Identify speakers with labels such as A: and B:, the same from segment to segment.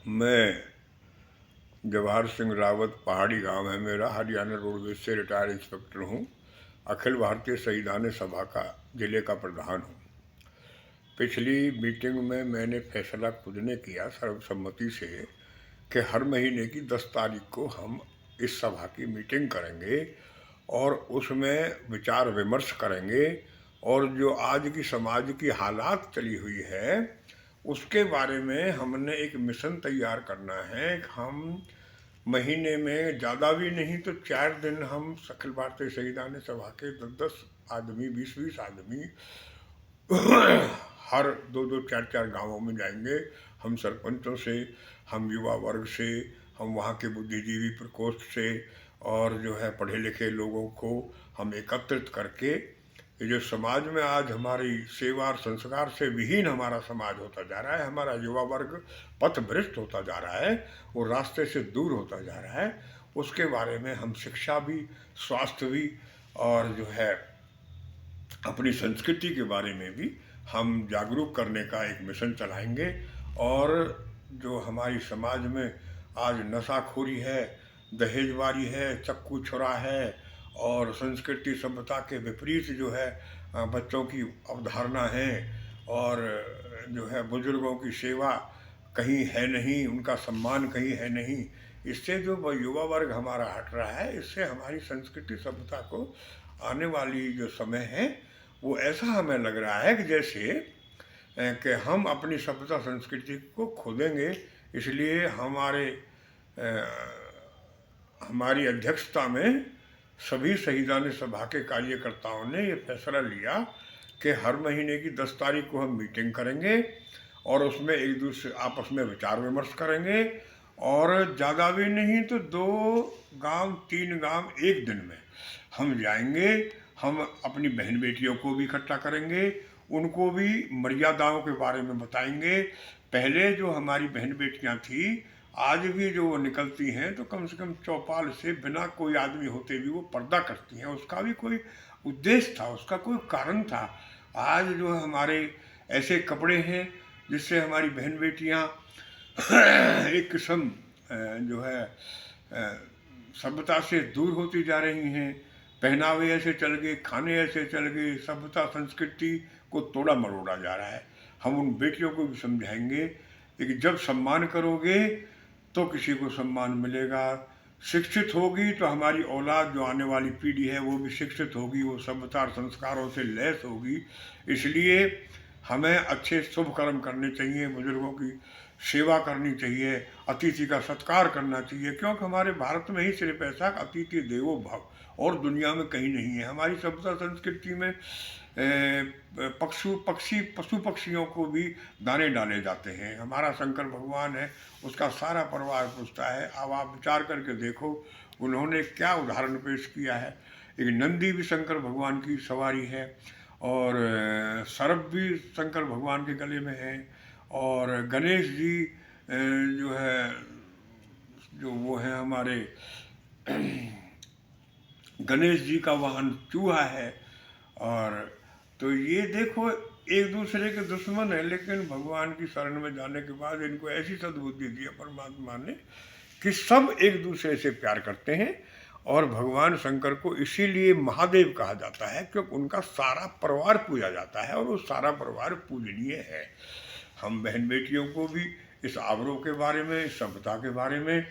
A: मैं जवाहर सिंह रावत, पहाड़ी गांव है मेरा, हरियाणा रोडवेज से रिटायर्ड इंस्पेक्टर हूँ। अखिल भारतीय संविधान सभा का जिले का प्रधान हूँ। पिछली मीटिंग में मैंने फैसला खुद ने किया सर्वसम्मति से कि हर महीने की 10 तारीख को हम इस सभा की मीटिंग करेंगे और उसमें विचार विमर्श करेंगे और जो आज की समाज की हालात चली हुई है उसके बारे में हमने एक मिशन तैयार करना है। हम महीने में ज़्यादा भी नहीं तो 4 दिन हम अखिल भारतीय संविधान सभा के 10-10 आदमी, 20-20 आदमी हर 2-2, 4-4 गांवों में जाएंगे। हम सरपंचों से, हम युवा वर्ग से, हम वहाँ के बुद्धिजीवी प्रकोष्ठ से और जो है पढ़े लिखे लोगों को हम एकत्रित करके ये जो समाज में आज हमारी सेवा और संस्कार से विहीन हमारा समाज होता जा रहा है, हमारा युवा वर्ग पथभ्रष्ट होता जा रहा है, वो रास्ते से दूर होता जा रहा है, उसके बारे में हम शिक्षा भी, स्वास्थ्य भी और जो है अपनी संस्कृति के बारे में भी हम जागरूक करने का एक मिशन चलाएंगे। और जो हमारी समाज में आज नशाखोरी है, दहेजबारी है, चक्कू छुरा है और संस्कृति सभ्यता के विपरीत जो है बच्चों की अवधारणा है और जो है बुजुर्गों की सेवा कहीं है नहीं, उनका सम्मान कहीं है नहीं, इससे जो युवा वर्ग हमारा हट रहा है, इससे हमारी संस्कृति सभ्यता को आने वाली जो समय है वो ऐसा हमें लग रहा है कि जैसे कि हम अपनी सभ्यता संस्कृति को खो देंगे। इसलिए हमारी अध्यक्षता में सभी संविधान सभा के कार्यकर्ताओं ने ये फैसला लिया कि हर महीने की 10 तारीख को हम मीटिंग करेंगे और उसमें एक दूसरे आपस में विचार विमर्श करेंगे और ज़्यादा भी नहीं तो 2 गांव 3 गांव एक दिन में हम जाएंगे। हम अपनी बहन बेटियों को भी इकट्ठा करेंगे, उनको भी मर्यादाओं के बारे में बताएंगे। पहले जो हमारी बहन बेटियां थी, आज भी जो वो निकलती हैं तो कम से कम चौपाल से बिना कोई आदमी होते भी वो पर्दा करती हैं। उसका भी कोई उद्देश्य था, उसका कोई कारण था। आज जो हमारे ऐसे कपड़े हैं जिससे हमारी बहन बेटियां एक किस्म जो है सभ्यता से दूर होती जा रही हैं। पहनावे ऐसे चल गए, खाने ऐसे चल गए, सभ्यता संस्कृति को तोड़ा मरोड़ा जा रहा है। हम उन बेटियों को भी समझाएंगे कि जब सम्मान करोगे तो किसी को सम्मान मिलेगा, शिक्षित होगी तो हमारी औलाद जो आने वाली पीढ़ी है वो भी शिक्षित होगी, वो सभ्यता और संस्कारों से लैस होगी। इसलिए हमें अच्छे शुभ कर्म करने चाहिए, बुजुर्गों की सेवा करनी चाहिए, अतिथि का सत्कार करना चाहिए, क्योंकि हमारे भारत में ही सिर्फ ऐसा अतिथि देवो भव और दुनिया में कहीं नहीं है। हमारी सभ्यता संस्कृति में पशु पक्षियों को भी दाने डाले जाते हैं। हमारा शंकर भगवान है, उसका सारा परिवार पूछता है। अब आप विचार करके देखो उन्होंने क्या उदाहरण पेश किया है। एक नंदी भी शंकर भगवान की सवारी है और सर्प भी शंकर भगवान के गले में है और गणेश जी जो है जो वो है हमारे गणेश जी का वाहन चूहा है। और तो ये देखो एक दूसरे के दुश्मन है, लेकिन भगवान की शरण में जाने के बाद इनको ऐसी सद्बुद्धि दी परमात्मा ने कि सब एक दूसरे से प्यार करते हैं। और भगवान शंकर को इसीलिए महादेव कहा जाता है क्योंकि उनका सारा परिवार पूजा जाता है और वो सारा परिवार पूजनीय है। हम बहन बेटियों को भी इस आवरों के बारे में, इस सभ्यता के बारे में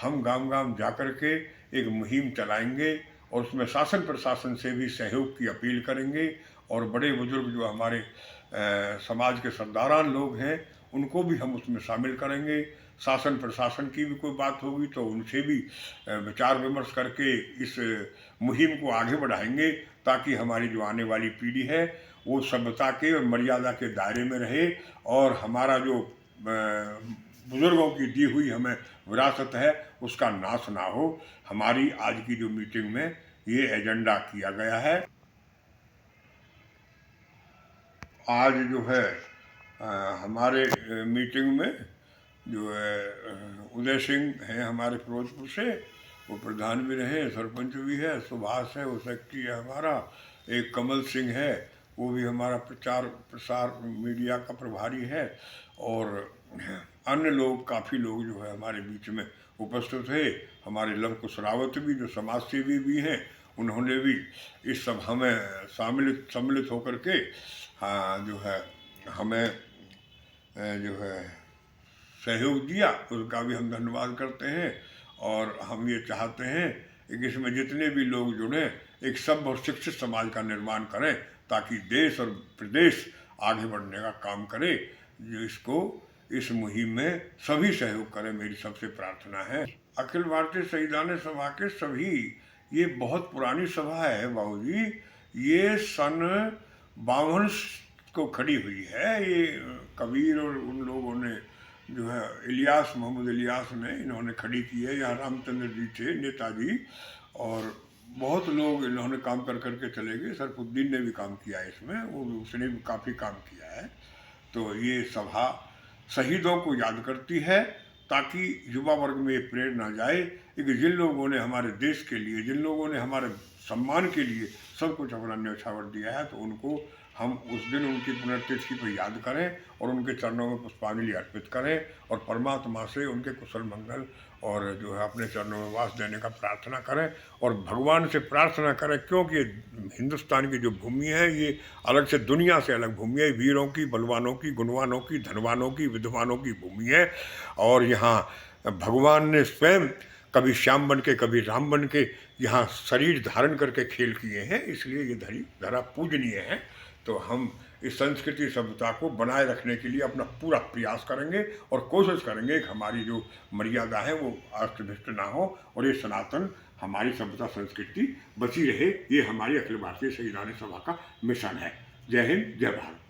A: हम गांव गांव जा कर के एक मुहिम चलाएंगे और उसमें शासन प्रशासन से भी सहयोग की अपील करेंगे और बड़े बुजुर्ग जो हमारे समाज के सरदारान लोग हैं उनको भी हम उसमें शामिल करेंगे। शासन प्रशासन की भी कोई बात होगी तो उनसे भी विचार विमर्श करके इस मुहिम को आगे बढ़ाएंगे ताकि हमारी जो आने वाली पीढ़ी है वो सभ्यता के और मर्यादा के दायरे में रहे और हमारा जो बुजुर्गों की दी हुई हमें विरासत है उसका नाश ना हो। हमारी आज की जो मीटिंग में ये एजेंडा किया गया है। आज जो है हमारे मीटिंग में जो है उदय सिंह हैं हमारे फिरोजपुर से, वो प्रधान भी रहे, सरपंच भी है, सुभाष है वो सेक्रेटरी है हमारा, एक कमल सिंह है वो भी हमारा प्रचार प्रसार मीडिया का प्रभारी है और अन्य लोग, काफ़ी लोग जो है हमारे बीच में उपस्थित थे। हमारे लव कुश रावत भी, जो समाज सेवी भी हैं, उन्होंने भी इस सभा में सम्मिलित होकर के हाँ जो है हमें जो है सहयोग दिया, उसका भी हम धन्यवाद करते हैं। और हम ये चाहते हैं कि इसमें जितने भी लोग जुड़े एक सभ्य और शिक्षित समाज का निर्माण करें, ताकि देश और प्रदेश आगे बढ़ने का काम करे। जो इसको इस मुहिम में सभी सहयोग करें, मेरी सबसे प्रार्थना है। अखिल भारतीय शहीदान सभा के सभी, ये बहुत पुरानी सभा है बाबूजी, ये सन 52 को खड़ी हुई है। ये कबीर और उन लोगों ने जो है इलियास, मोहम्मद इलियास ने इन्होंने खड़ी की है। यहाँ रामचंद्र जी थे, नेताजी, और बहुत लोग इन्होंने काम कर करके चले गए। सरफुद्दीन ने भी काम किया है इसमें, वो उसने भी काफ़ी काम किया है। तो ये सभा शहीदों को याद करती है, ताकि युवा वर्ग में ये प्रेरणा जाए कि जिन लोगों ने हमारे देश के लिए, जिन लोगों ने हमारे सम्मान के लिए सब कुछ अपना न्यौछावर दिया है, तो उनको हम उस दिन उनकी पुण्यतिथि पर याद करें और उनके चरणों में पुष्पांजलि अर्पित करें और परमात्मा से उनके कुशल मंगल और जो है अपने चरणों में वास देने का प्रार्थना करें और भगवान से प्रार्थना करें। क्योंकि हिंदुस्तान की जो भूमि है ये अलग से, दुनिया से अलग भूमि है। वीरों की, बलवानों की, गुणवानों की, धनवानों की, विद्वानों की भूमि है। और यहाँ भगवान ने स्वयं कभी श्याम बन के, कभी राम बन के यहाँ शरीर धारण करके खेल किए हैं, इसलिए ये धरा पूजनीय है। तो हम इस संस्कृति सभ्यता को बनाए रखने के लिए अपना पूरा प्रयास करेंगे और कोशिश करेंगे कि हमारी जो मर्यादा है वो अस्त व्यस्त ना हो और ये सनातन हमारी सभ्यता संस्कृति बची रहे। ये हमारी अखिल भारतीय शहीदान सभा का मिशन है। जय हिंद, जय भारत।